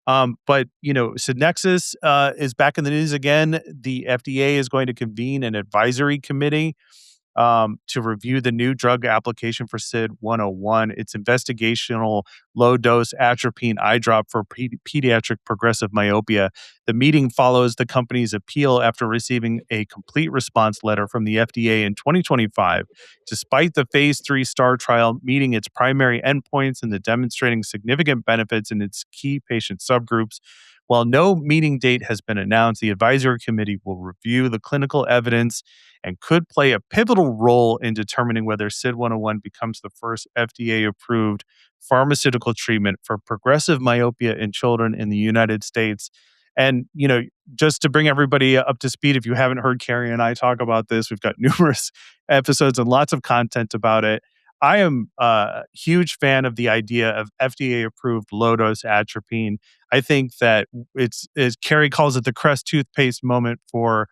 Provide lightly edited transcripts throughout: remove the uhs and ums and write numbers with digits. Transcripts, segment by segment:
But Sydnexis is back in the news again. The FDA is going to convene an advisory committee to review the new drug application for SYD-101. It's investigational low-dose atropine eye drop for pediatric progressive myopia. The meeting follows the company's appeal after receiving a complete response letter from the FDA in 2025. Despite the phase 3 STAR trial meeting its primary endpoints and the demonstrating significant benefits in its key patient subgroups, while no meeting date has been announced, the advisory committee will review the clinical evidence and could play a pivotal role in determining whether SYD-101 becomes the first FDA-approved pharmaceutical treatment for progressive myopia in children in the United States. And, just to bring everybody up to speed, if you haven't heard Carrie and I talk about this, we've got numerous episodes and lots of content about it. I am a huge fan of the idea of FDA-approved low-dose atropine. I think that it's, as Carrie calls it, the Crest toothpaste moment for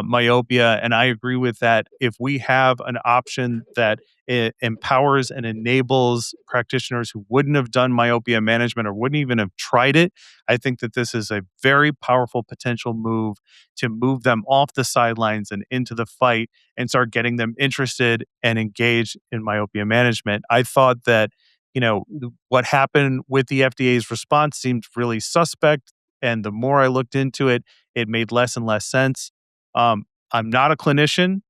myopia. And I agree with that. If we have an option that it empowers and enables practitioners who wouldn't have done myopia management or wouldn't even have tried it, I think that this is a very powerful potential move to move them off the sidelines and into the fight and start getting them interested and engaged in myopia management. I thought that, what happened with the FDA's response seemed really suspect. And the more I looked into it, it made less and less sense. I'm not a clinician,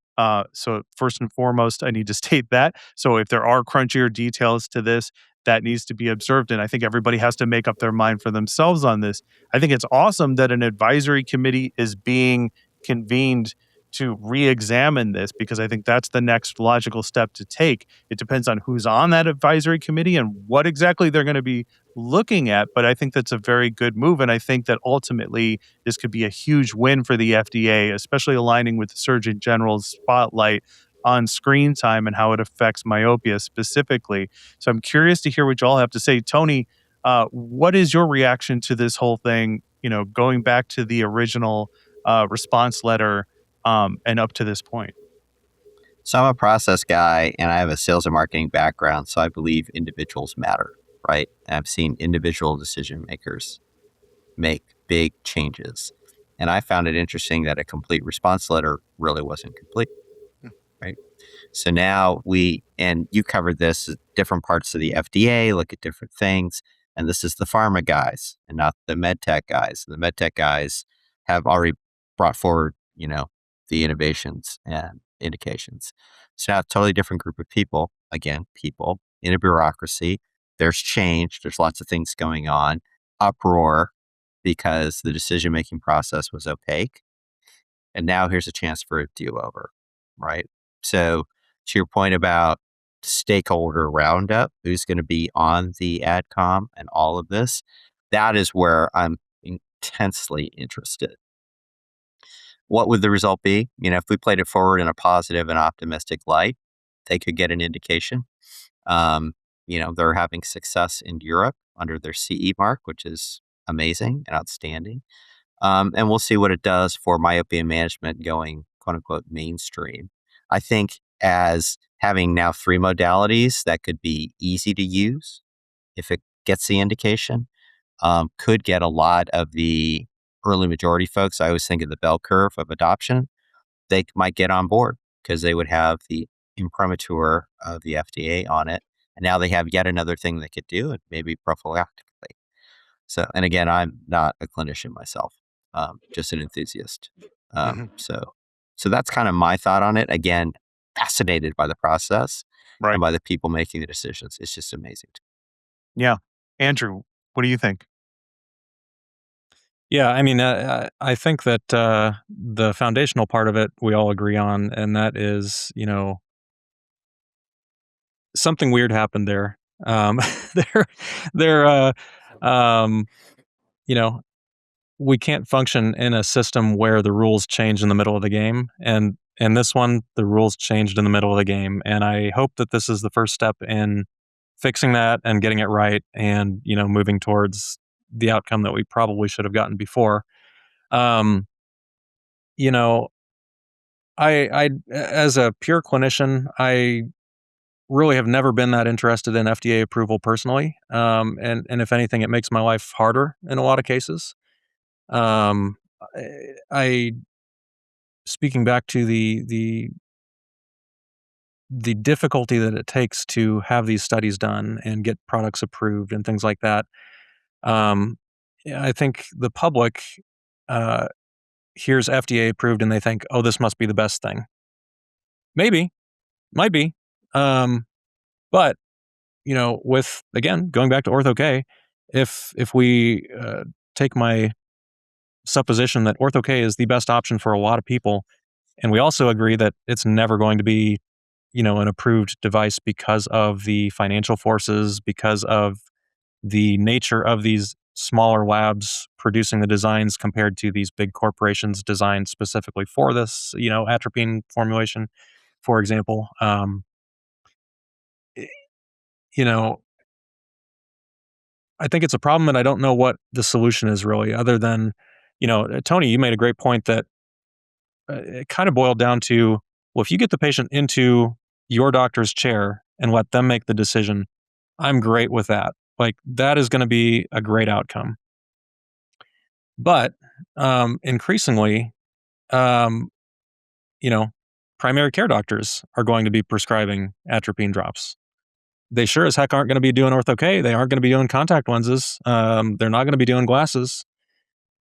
so first and foremost, I need to state that. So if there are crunchier details to this, that needs to be observed, and I think everybody has to make up their mind for themselves on this. I think it's awesome that an advisory committee is being convened to re-examine this, because I think that's the next logical step to take. It depends on who's on that advisory committee and what exactly they're going to be looking at, but I think that's a very good move, and I think that ultimately this could be a huge win for the FDA, especially aligning with the Surgeon General's spotlight on screen time and how it affects myopia specifically. So I'm curious to hear what you all have to say. Tony, what is your reaction to this whole thing, going back to the original response letter and up to this point? So I'm a process guy and I have a sales and marketing background, so I believe individuals matter, right? And I've seen individual decision makers make big changes. And I found it interesting that a complete response letter really wasn't complete, right? So now and you covered this, different parts of the FDA look at different things. And this is the pharma guys and not the med tech guys. The med tech guys have already brought forward, the innovations and indications. So now a totally different group of people, again, people in a bureaucracy. There's change. There's lots of things going on. Uproar because the decision-making process was opaque. And now here's a chance for a do-over, right? So to your point about stakeholder roundup, who's going to be on the AdCom and all of this, that is where I'm intensely interested. What would the result be? If we played it forward in a positive and optimistic light, they could get an indication. They're having success in Europe under their CE mark, which is amazing and outstanding. And we'll see what it does for myopia management going, quote unquote, mainstream. I think as having now 3 modalities that could be easy to use, if it gets the indication, could get a lot of the early majority folks. I always think of the bell curve of adoption. They might get on board because they would have the imprimatur of the FDA on it. And now they have yet another thing they could do, and maybe prophylactically. So, and again, I'm not a clinician myself, just an enthusiast. So that's kind of my thought on it. Again, fascinated by the process and by the people making the decisions. It's just amazing. Yeah. Andrew, what do you think? Yeah, I mean, I think that the foundational part of it we all agree on, and that is, something weird happened there. We can't function in a system where the rules change in the middle of the game, and in this one, the rules changed in the middle of the game, and I hope that this is the first step in fixing that and getting it right, and moving towards the outcome that we probably should have gotten before. I as a pure clinician, I really have never been that interested in FDA approval personally. And if anything, it makes my life harder in a lot of cases. Um, I speaking back to the difficulty that it takes to have these studies done and get products approved and things like that. I think the public uh, hears FDA approved and they think, oh, this must be the best thing. Maybe, might be. But with, again, going back to ortho-k, if we take my supposition that ortho-k is the best option for a lot of people, and we also agree that it's never going to be, an approved device because of the financial forces, because of the nature of these smaller labs producing the designs compared to these big corporations designed specifically for this, atropine formulation, for example. eh, you know, I think it's a problem, and I don't know what the solution is really, other than, Tony, you made a great point that it kind of boiled down to, well, if you get the patient into your doctor's chair and let them make the decision, I'm great with that. Like, that is going to be a great outcome. But increasingly, um, you know, primary care doctors are going to be prescribing atropine drops. They sure as heck aren't going to be doing ortho-k. They aren't going to be doing contact lenses. They're not going to be doing glasses.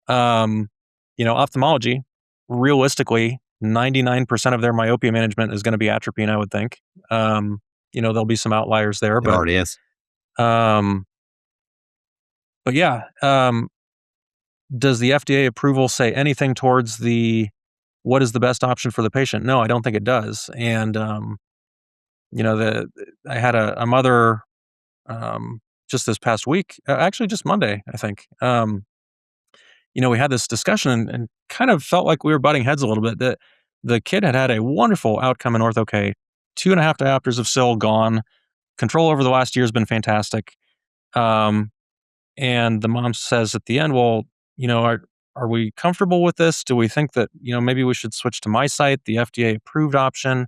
Ophthalmology, realistically, 99% of their myopia management is going to be atropine, I would think. There'll be some outliers there, It already is. um, but yeah, does the FDA approval say anything towards what is the best option for the patient? No, I don't think it does. And I had a mother just this past week, actually just Monday, I think. We had this discussion and kind of felt like we were butting heads a little bit. That the kid had a wonderful outcome in ortho-k, 2.5 diopters of SIL gone. Control over the last year has been fantastic. And the mom says at the end, well, are we comfortable with this? Do we think that, maybe we should switch to MySight, the FDA-approved option?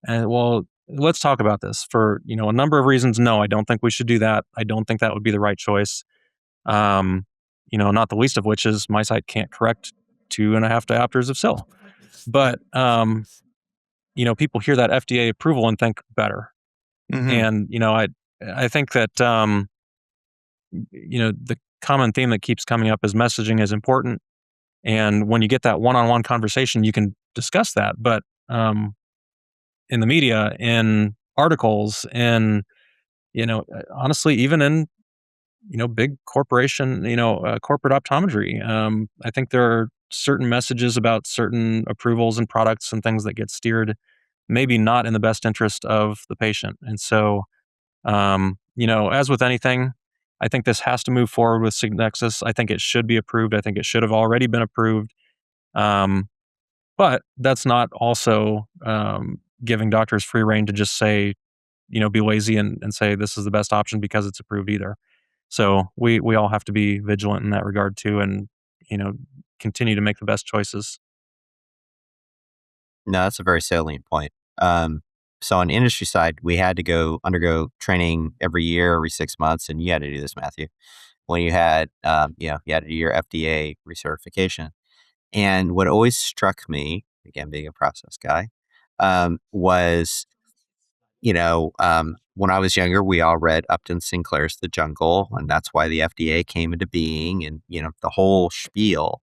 And well, let's talk about this for, a number of reasons. No, I don't think we should do that. I don't think that would be the right choice. Not the least of which is MySight can't correct 2.5 diopters of SIL. But, people hear that FDA approval and think better. Mm-hmm. And, I think that, the common theme that keeps coming up is messaging is important. And when you get that one-on-one conversation, you can discuss that. But in the media, in articles, in, honestly, even in, big corporation, corporate optometry, I think there are certain messages about certain approvals and products and things that get steered, maybe not in the best interest of the patient. And so, as with anything, I think this has to move forward with Sydnexis. I think it should be approved. I think it should have already been approved. But that's not also giving doctors free rein to just say, be lazy and say this is the best option because it's approved either. So we all have to be vigilant in that regard too, and continue to make the best choices. No, that's a very salient point. So on the industry side, we had to undergo training every year, every 6 months, and you had to do this, Matthew. When you had, you had to do your FDA recertification. And what always struck me, again, being a process guy, was, when I was younger, we all read Upton Sinclair's The Jungle, and that's why the FDA came into being, and, the whole spiel.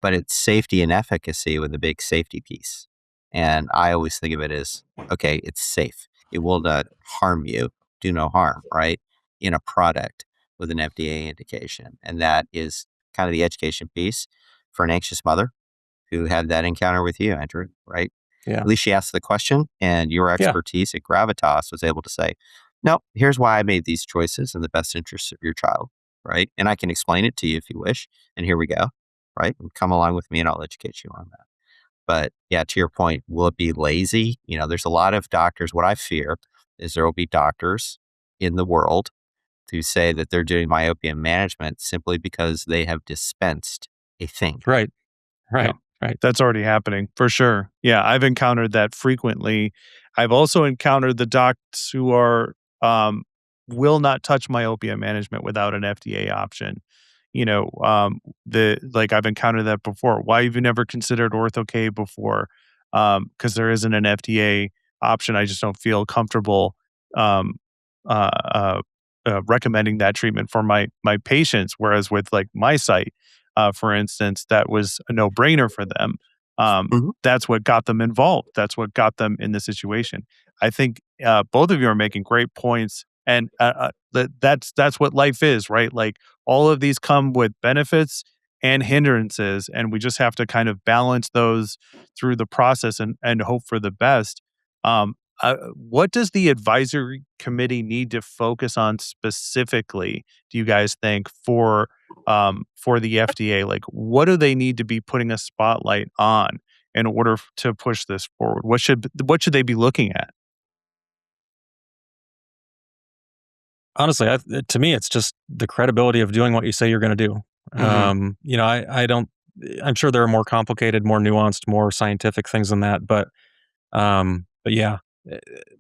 But it's safety and efficacy with a big safety piece. And I always think of it as, okay, it's safe. It will not harm you, do no harm, right? In a product with an FDA indication. And that is kind of the education piece for an anxious mother who had that encounter with you, Andrew, right? Yeah. At least she asked the question, and your expertise at Gravitas was able to say, no, here's why I made these choices in the best interest of your child, right? And I can explain it to you if you wish. And here we go, right? And come along with me and I'll educate you on that. But yeah, to your point, will it be lazy? There's a lot of doctors. What I fear is there will be doctors in the world who say that they're doing myopia management simply because they have dispensed a thing. Right. That's already happening for sure. Yeah, I've encountered that frequently. I've also encountered the docs who are will not touch myopia management without an FDA option. I've encountered that before. Why have you never considered ortho-k before? Because there isn't an FDA option. I just don't feel comfortable um, uh, uh, recommending that treatment for my patients. Whereas with like my site, for instance, that was a no brainer for them. That's what got them involved. That's what got them in the situation. I think both of you are making great points, and that's what life is, right? Like all of these come with benefits and hindrances, and we just have to kind of balance those through the process and hope for the best. Um, what does the advisory committee need to focus on specifically? Do you guys think for the FDA? Like, what do they need to be putting a spotlight on in order to push this forward? What should they be looking at? Honestly, to me, it's just the credibility of doing what you say you're going to do. I don't. I'm sure there are more complicated, more nuanced, more scientific things than that, but yeah,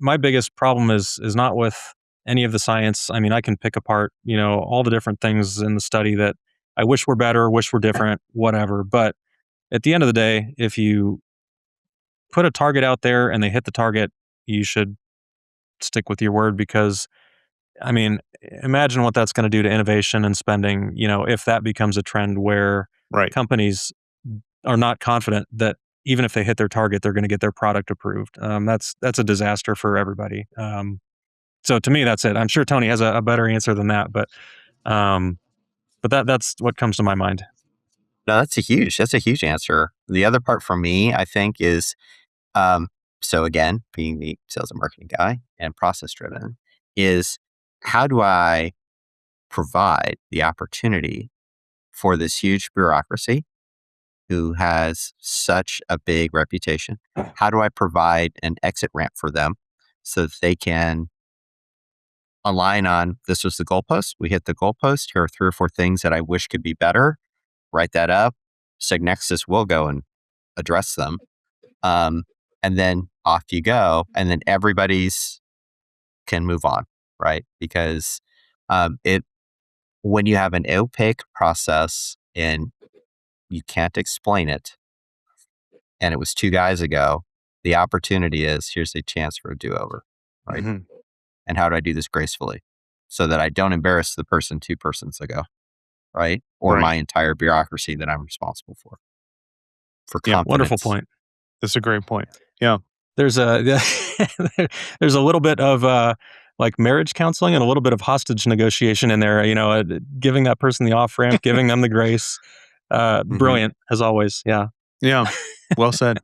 my biggest problem is not with any of the science. I mean, I can pick apart, all the different things in the study that I wish were better, wish were different, whatever. But at the end of the day, if you put a target out there and they hit the target, you should stick with your word because I mean, imagine what that's going to do to innovation and spending, if that becomes a trend where Right. companies are not confident that even if they hit their target, they're going to get their product approved. That's a disaster for everybody. So to me, that's it. I'm sure Tony has a better answer than that, but that's what comes to my mind. No, that's a huge answer. The other part for me, I think, is so again, being the sales and marketing guy and process driven, is how do I provide the opportunity for this huge bureaucracy who has such a big reputation? How do I provide an exit ramp for them so that they can align on this was the goalpost? We hit the goalpost. Here are 3 or 4 things that I wish could be better. Write that up. Sydnexis will go and address them. And then off you go. And then everybody's can move on, right? Because when you have an opaque process and you can't explain it, and it was 2 guys ago, the opportunity is here's a chance for a do-over, right? Mhm. And how do I do this gracefully so that I don't embarrass the person 2 persons ago, right? Or Right. my entire bureaucracy that I'm responsible for Yeah, confidence. Wonderful point. That's a great point. Yeah. There's a there's a little bit of like marriage counseling and a little bit of hostage negotiation in there. Giving that person the off ramp, giving them the grace. Brilliant as always. Yeah. Yeah. Well said.